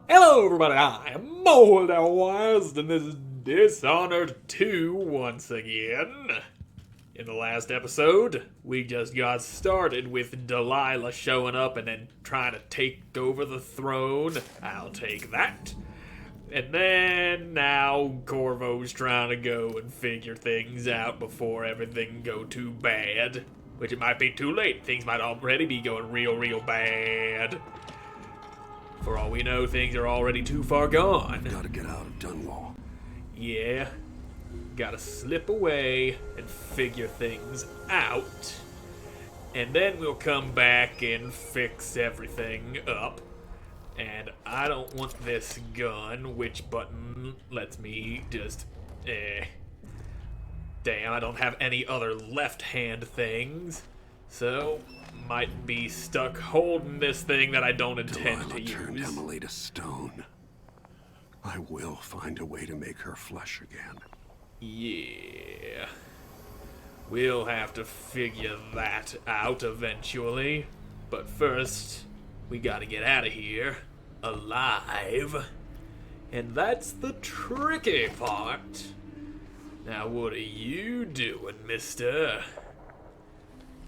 Hello, everybody. I am Moldy, and this is Dishonored 2 once again. In the last episode, we just got started with Delilah showing up and then trying to take over the throne. I'll take that. And then now Corvo's trying to go and figure things out before everything go too bad. Which it might be too late. Things might already be going real bad. For all we know, things are already too far gone. Gotta get out of Dunwall. Yeah. Gotta slip away and figure things out. And then we'll come back and fix everything up. And I don't want this gun. Which button lets me just... Damn, I don't have any other left-hand things. So, might be stuck holding this thing that I don't intend to turned use. Emily to stone. I will find a way to make her flesh again. Yeah. We'll have to figure that out eventually. But first, we gotta get out of here. Alive. And that's the tricky part. Now, what are you doing, mister?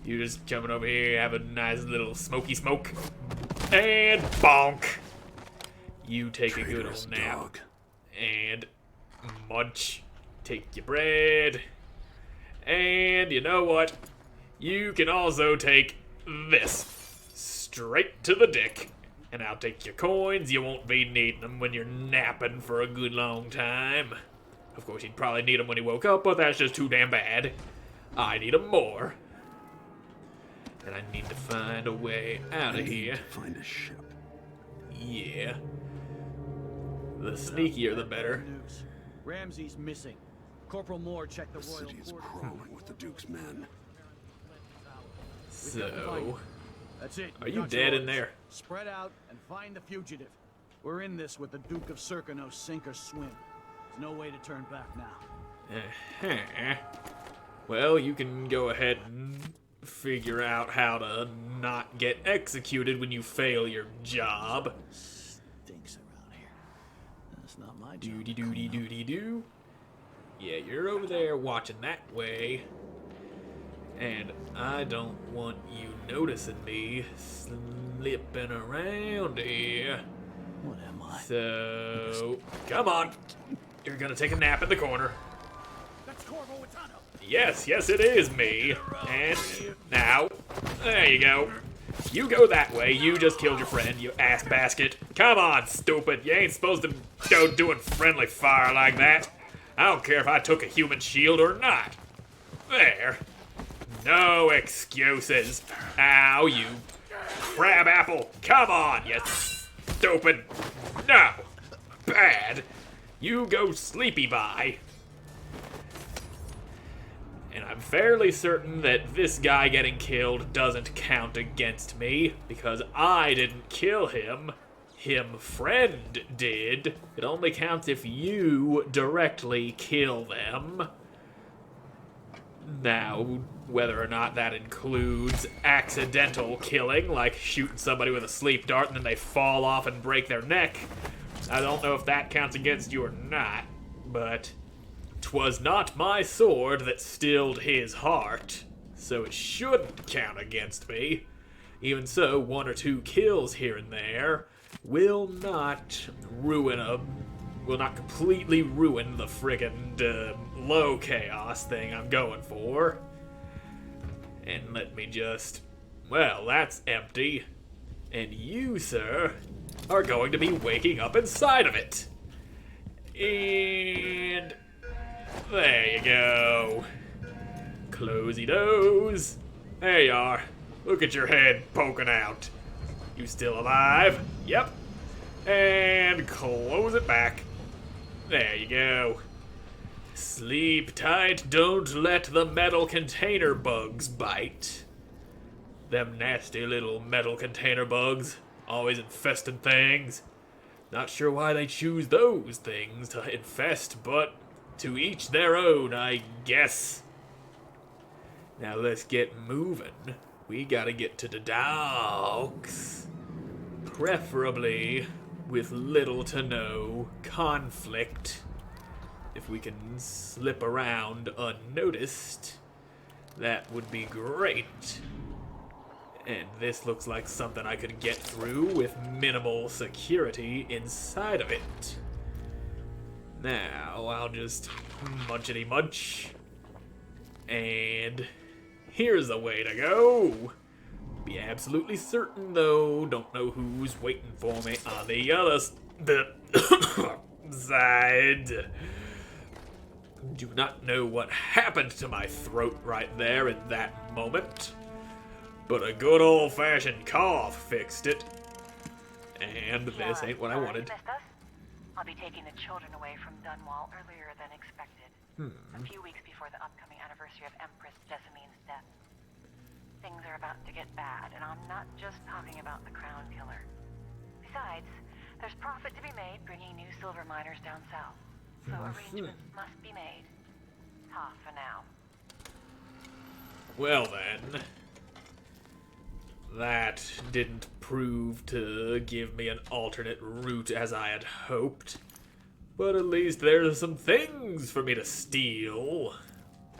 You just coming over here, have a nice little smoky smoke. And bonk. You take a good Traitorous old nap. dog. And munch. Take your bread. And you know what? You can also take this. Straight to the dick. And I'll take your coins. You won't be needing them when you're napping for a good long time. Of course, you'd probably need them when he woke up, but that's just too damn bad. I need them more. And I need to find a way out of here. Find a ship. Yeah. The sneakier, the better. Ramsey's missing. Corporal Moore checked the The royal city is quarters. crawling with the Duke's men. So, That's it. are you got your dead in orders. there? Spread out and find the fugitive. We're in this with the Duke of Circano, sink or swim. There's no way to turn back now. Uh-huh. Well, you can go ahead and figure out how to not get executed when you fail your job. Stinks around here. That's not my job. Doody doody doody doo. Yeah, you're over there watching that way. And I don't want you noticing me slipping around here. What am I? So, come on. You're gonna take a nap in the corner. That's Corvo Watano. Yes, it is me. And now, there you go. You go that way. You just killed your friend, you ass basket. Come on, stupid. You ain't supposed to go doing friendly fire like that. I don't care if I took a human shield or not. There. No excuses. Ow, you crab apple. Come on, you stupid. No. Bad. You go sleepy bye. And I'm fairly certain that this guy getting killed doesn't count against me, because I didn't kill him. Him friend did. It only counts if you directly kill them. Now, whether or not that includes accidental killing, like shooting somebody with a sleep dart and then they fall off and break their neck, I don't know if that counts against you or not, but 'twas not my sword that stilled his heart, so it shouldn't count against me. Even so, one or two kills here and there will not completely ruin the friggin' low chaos thing I'm going for. And let me just... Well, that's empty. And you, sir, are going to be waking up inside of it. And... there you go. Closey-doze. There you are. Look at your head poking out. You still alive? Yep. And close it back. There you go. Sleep tight, don't let the metal container bugs bite. Them nasty little metal container bugs, always infesting things. Not sure why they choose those things to infest, but to each their own, I guess. Now let's get moving. We gotta get to the docks. Preferably with little to no conflict. If we can slip around unnoticed, that would be great. And this looks like something I could get through with minimal security inside of it. Now, I'll just munchity munch. And here's the way to go. Be absolutely certain, though. Don't know who's waiting for me on the other side. Do not know what happened to my throat right there in that moment. But a good old-fashioned cough fixed it. And this ain't what I wanted. I'll be taking the children away from Dunwall earlier than expected. A few weeks before the upcoming anniversary of Empress Jessamine's death. Things are about to get bad, and I'm not just talking about the Crown Killer. Besides, there's profit to be made bringing new silver miners down south. So arrangements must be made. Ta for now. Well then. That didn't prove to give me an alternate route as I had hoped. But at least there's some things for me to steal.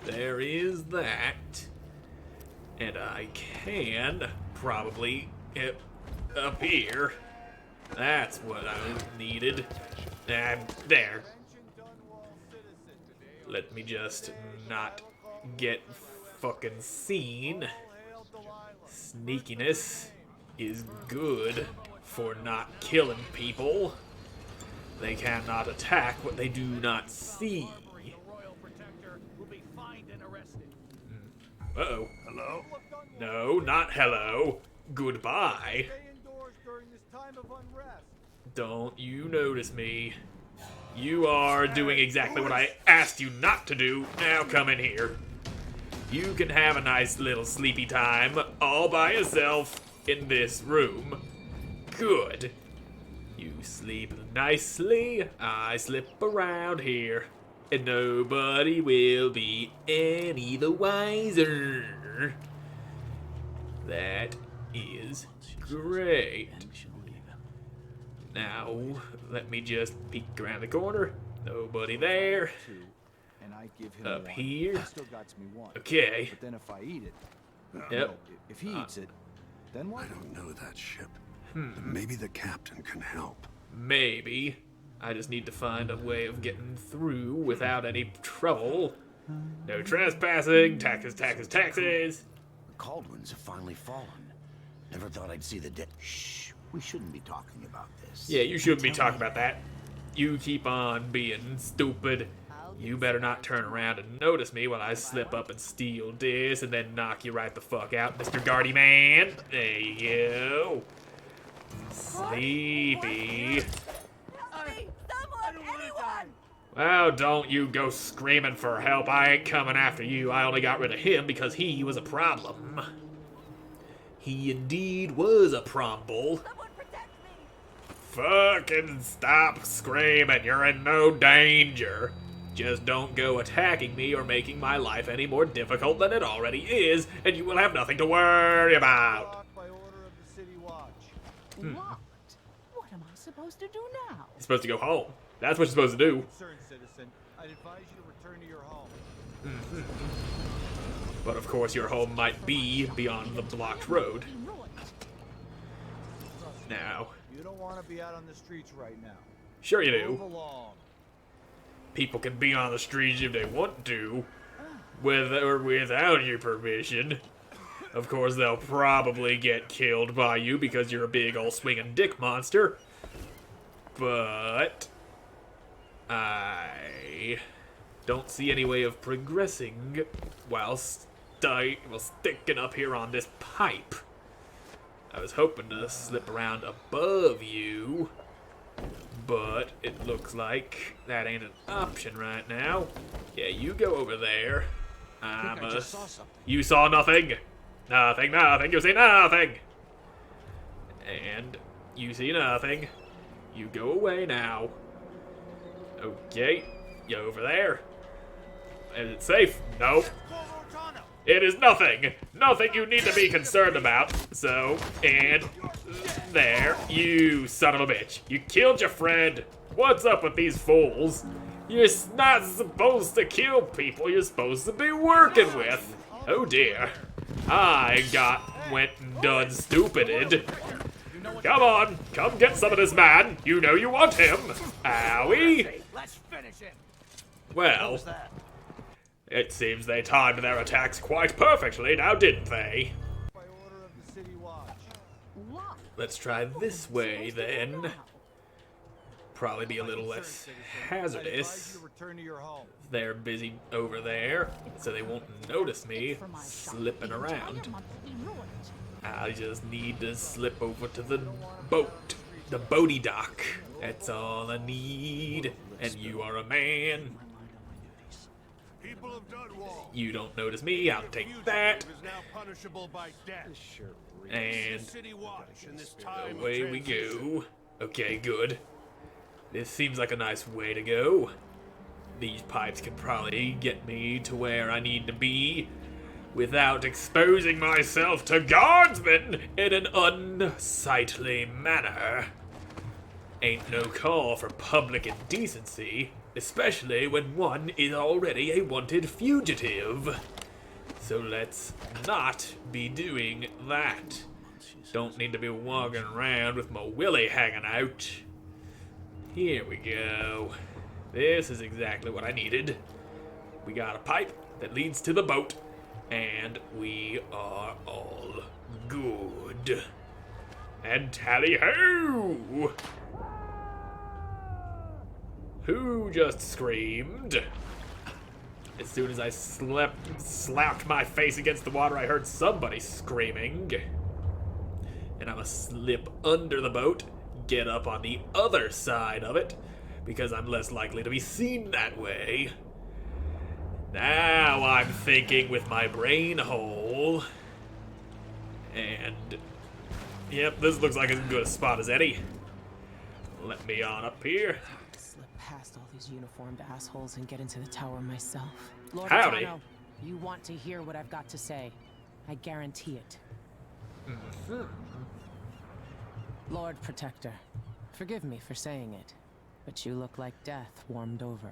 There is that. And I can probably get up here. That's what I needed. And there. Let me just not get fucking seen. Sneakiness is good for not killing people. They cannot attack what they do not see. Uh-oh. Hello? No, not hello. Goodbye. Don't you notice me. You are doing exactly what I asked you not to do. Now come in here. You can have a nice little sleepy time all by yourself in this room. Good. You sleep nicely. I slip around here. And nobody will be any the wiser. That is great. Now, let me just peek around the corner. Nobody there. And I give him Up one. here. Still got me one. Okay. But then if I eat it, Yep. if he eats it, then what? I don't know that ship. Maybe the captain can help. Maybe. I just need to find a way of getting through without any trouble. No trespassing. Taxes, taxes, taxes. The Caldwins have finally fallen. Never thought I'd see the dead. Shh. We shouldn't be talking about this. Yeah, you shouldn't be talking about that. You keep on being stupid. You better not turn around and notice me while I slip up and steal this and then knock you right the fuck out, Mr. Guardy Man. There you go. Sleepy. Well, don't you go screaming for help. I ain't coming after you. I only got rid of him because he was a problem. He indeed was a problem. Fucking stop screaming. You're in no danger. Just don't go attacking me or making my life any more difficult than it already is, and you will have nothing to worry about. By order of the City Watch. What? What am I supposed to do now? You're supposed to go home. That's what you're supposed to do. Concerned citizen, I'd advise you to return to your home. But of course your home might be beyond the blocked road. Now, You don't want to be out on the streets right now. sure you Move do. along. People can be on the streets if they want to, with or without your permission. Of course, they'll probably get killed by you because you're a big old swinging dick monster. But I don't see any way of progressing while sticking up here on this pipe. I was hoping to slip around above you, but it looks like that ain't an option right now. Yeah, you go over there. I just saw something. You saw nothing. Nothing, nothing. You see nothing. And you see nothing. You go away now. Okay, you over there. Is it safe? Nope. It is nothing. Nothing you need to be concerned about. So, and there. You son of a bitch. You killed your friend. What's up with these fools? You're not supposed to kill people you're supposed to be working with. Oh dear. Went and done stupided. Come on, come get some of this man. You know you want him. Owie. Let's finish him. Well, it seems they timed their attacks quite perfectly now, didn't they? By order of the City Watch. Look, Let's try this way then. Probably be a little less I advise hazardous. you to return to your home. They're busy over there, so they won't notice me for my shop. slipping The entire around. month will be ruined. I just need to slip over to the boat. The boaty dock. That's all I need. And you are a man. People of Dunwall. You don't notice me, I'll take that. Is now punishable by death. And City Watch in this time of away we transition. go. Okay, good. This seems like a nice way to go. These pipes can probably get me to where I need to be without exposing myself to guardsmen in an unsightly manner. Ain't no call for public indecency, especially when one is already a wanted fugitive. So let's not be doing that. Don't need to be walking around with my willy hanging out. Here we go. This is exactly what I needed. We got a pipe that leads to the boat, and we are all good. And tally-ho! Who just screamed? As soon as I slapped my face against the water, I heard somebody screaming. And I'm gonna slip under the boat, get up on the other side of it, because I'm less likely to be seen that way. Now I'm thinking with my brain hole. And, yep, this looks like as good a spot as any. Let me on up here. Slip past all these uniformed assholes and get into the tower myself. Lord Howdy. Atano, you want to hear what I've got to say. I guarantee it. Lord Protector, forgive me for saying it, but you look like death warmed over.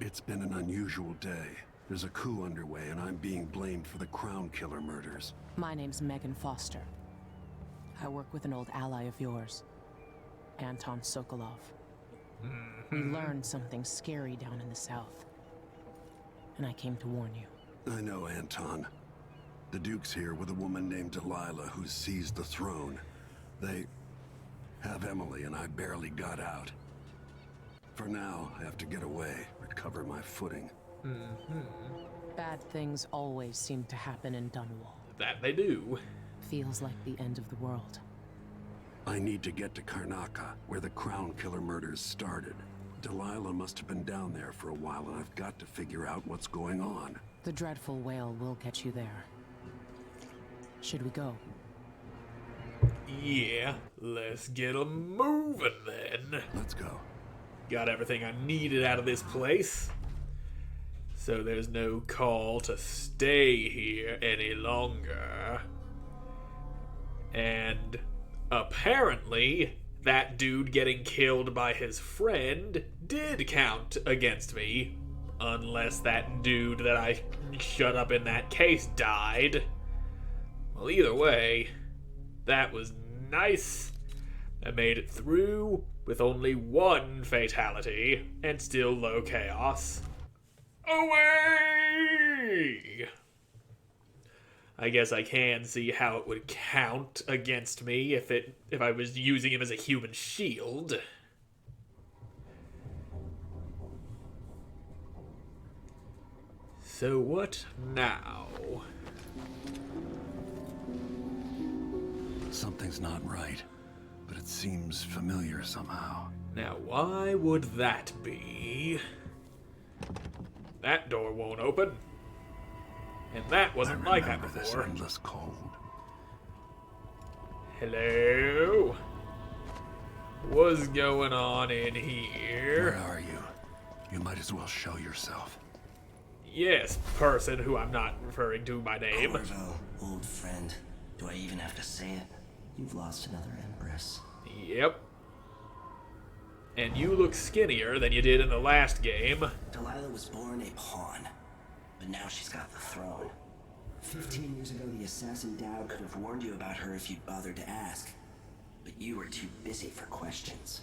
It's been an unusual day. There's a coup underway, and I'm being blamed for the Crown Killer murders. My name's Megan Foster. I work with an old ally of yours, Anton Sokolov. We learned something scary down in the south, and I came to warn you. I know, Anton. The Duke's here with a woman named Delilah who's seized the throne. They have Emily, and I barely got out. For now, I have to get away, recover my footing. Bad things always seem to happen in Dunwall. That they do. Feels like the end of the world. I need to get to Karnaca, where the Crown Killer murders started. Delilah must have been down there for a while, and I've got to figure out what's going on. The dreadful whale will get you there. Should we go? Yeah, let's get 'em moving then. Let's go. Got everything I needed out of this place. So there's no call to stay here any longer. And apparently, that dude getting killed by his friend did count against me. Unless that dude that I shut up in that case died. Well, either way, that was nice. I made it through with only one fatality and still low chaos. Away! I guess I can see how it would count against me if I was using him as a human shield. So what now? Something's not right, but it seems familiar somehow. Now why would that be? That door won't open. And that wasn't like that Remember this before. endless cold. Hello? What's going on in Where here? are you? You might as well show yourself. Yes, person who I'm not referring to by name. Corvo, old friend. Do I even have to say it? You've lost another Empress. Yep. And you look skinnier than you did in the last game. Delilah was born a pawn, but now she's got the throne. 15 years ago, the assassin Dowd could have warned you about her if you'd bothered to ask, but you were too busy for questions.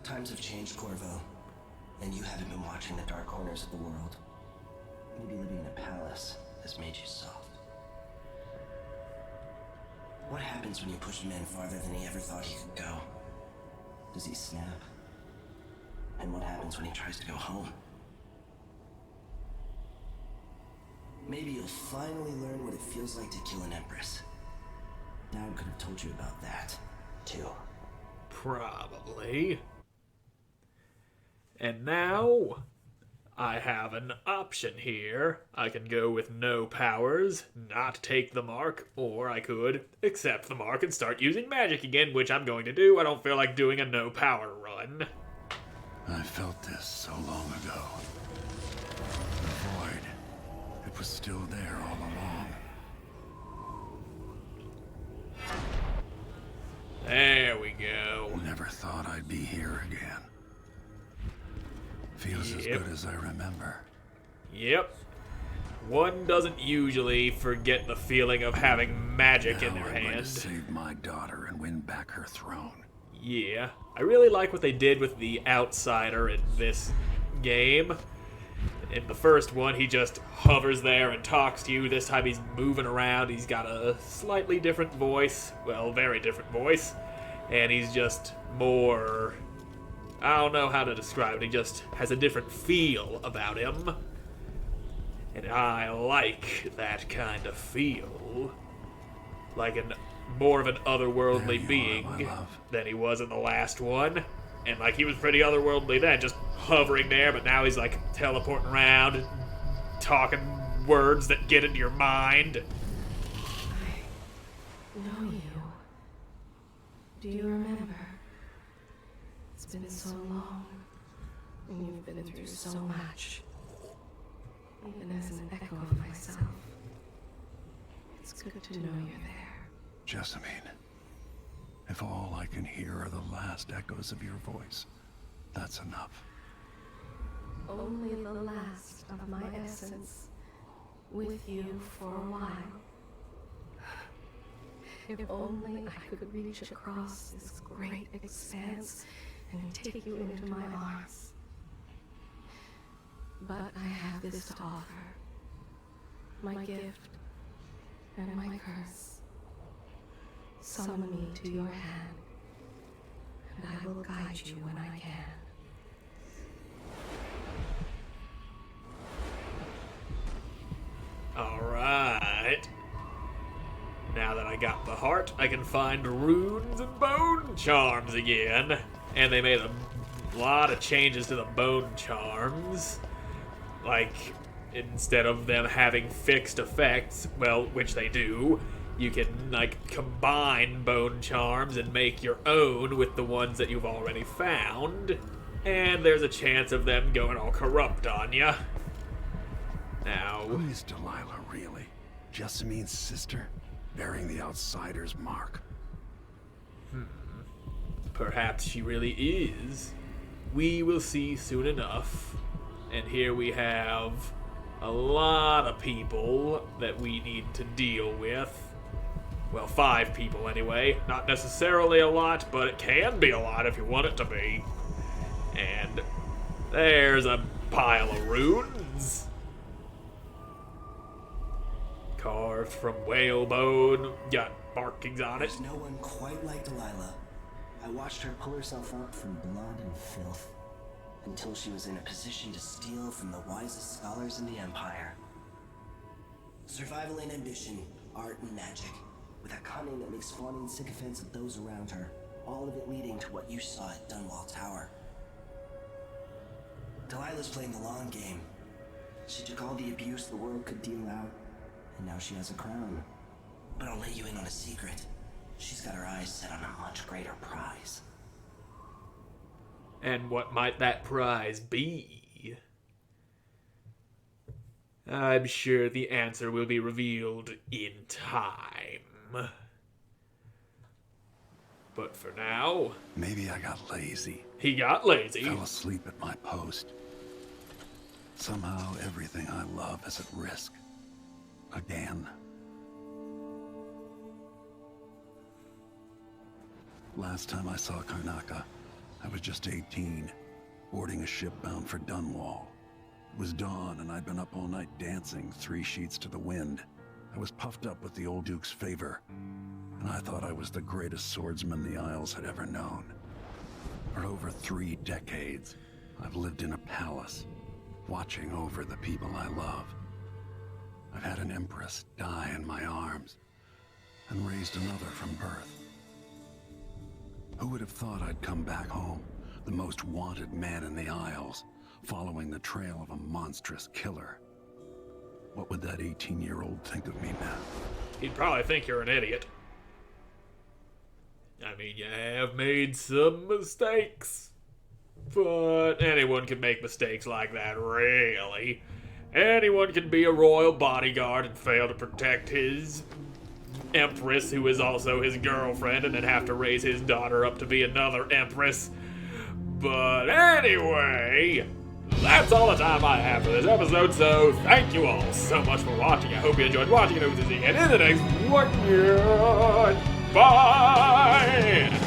Times have changed, Corvo, and you haven't been watching the dark corners of the world. Maybe living in a palace has made you soft. What happens when you push a man farther than he ever thought he could go? Does he snap? And what happens when he tries to go home? Maybe you'll finally learn what it feels like to kill an Empress. Dad could have told you about that, too. Probably. And now, I have an option here. I can go with no powers, not take the mark, or I could accept the mark and start using magic again, which I'm going to do. I don't feel like doing a no power run. I felt this so long ago. The void. It was still there all along. There we go. Never thought I'd be here again. Feels as good as I remember. Yep. One doesn't usually forget the feeling of having magic in their I'm going to hand. save my daughter and win back her throne. Yeah. I really like what they did with the outsider in this game. In the first one, he just hovers there and talks to you. This time he's moving around. He's got a slightly different voice. Well, very different voice. And he's just more... I don't know how to describe it. He just has a different feel about him. And I like that kind of feel. Like more of an otherworldly being than he was in the last one. And like he was pretty otherworldly then, just hovering there, but now he's like teleporting around and talking words that get into your mind. I know you. Do you remember? It's been so long, and you've been through so much. Even as an echo of myself, it's good to know you're there. Jessamine, if all I can hear are the last echoes of your voice, that's enough. Only the last of my essence, with you for a while. If only I could reach across this great expanse and take you into my arms. But I have this to offer. My gift and my curse. Summon me to your hand, and I will guide you when I can. Alright. Now that I got the heart, I can find runes and bone charms again. And they made a lot of changes to the bone charms. Like, instead of them having fixed effects, well, which they do, you can, like, combine bone charms and make your own with the ones that you've already found. And there's a chance of them going all corrupt on you. Now... Who is Delilah, really? Jessamine's sister? Bearing the outsider's mark. Perhaps she really is. We will see soon enough. And here we have a lot of people that we need to deal with. Well, 5 people anyway. Not necessarily a lot, but it can be a lot if you want it to be. And there's a pile of runes. Carved from whalebone. Got markings on it. There's no one quite like Delilah. I watched her pull herself up from blood and filth, until she was in a position to steal from the wisest scholars in the Empire. Survival and ambition, art and magic, with a cunning that makes fawning sycophants of those around her, all of it leading to what you saw at Dunwall Tower. Delilah's playing the long game. She took all the abuse the world could deal out, and now she has a crown. But I'll let you in on a secret. She's got her eyes set on a much greater prize. And what might that prize be? I'm sure the answer will be revealed in time. But for now... Maybe I got lazy. He got lazy. Fell asleep at my post. Somehow everything I love is at risk. Again. Last time I saw Karnaca, I was just 18, boarding a ship bound for Dunwall. It was dawn, and I'd been up all night dancing, 3 sheets to the wind. I was puffed up with the old Duke's favor, and I thought I was the greatest swordsman the Isles had ever known. For over 3 decades, I've lived in a palace, watching over the people I love. I've had an empress die in my arms, and raised another from birth. Who would have thought I'd come back home, the most wanted man in the Isles, following the trail of a monstrous killer? What would that 18-year-old think of me now? He'd probably think you're an idiot. I mean, you have made some mistakes. But anyone can make mistakes like that, really. Anyone can be a royal bodyguard and fail to protect his empress, who is also his girlfriend, and then have to raise his daughter up to be another empress. But anyway, that's all the time I have for this episode, so thank you all so much for watching. I hope you enjoyed watching it. I hope to see you again in the next one. Bye!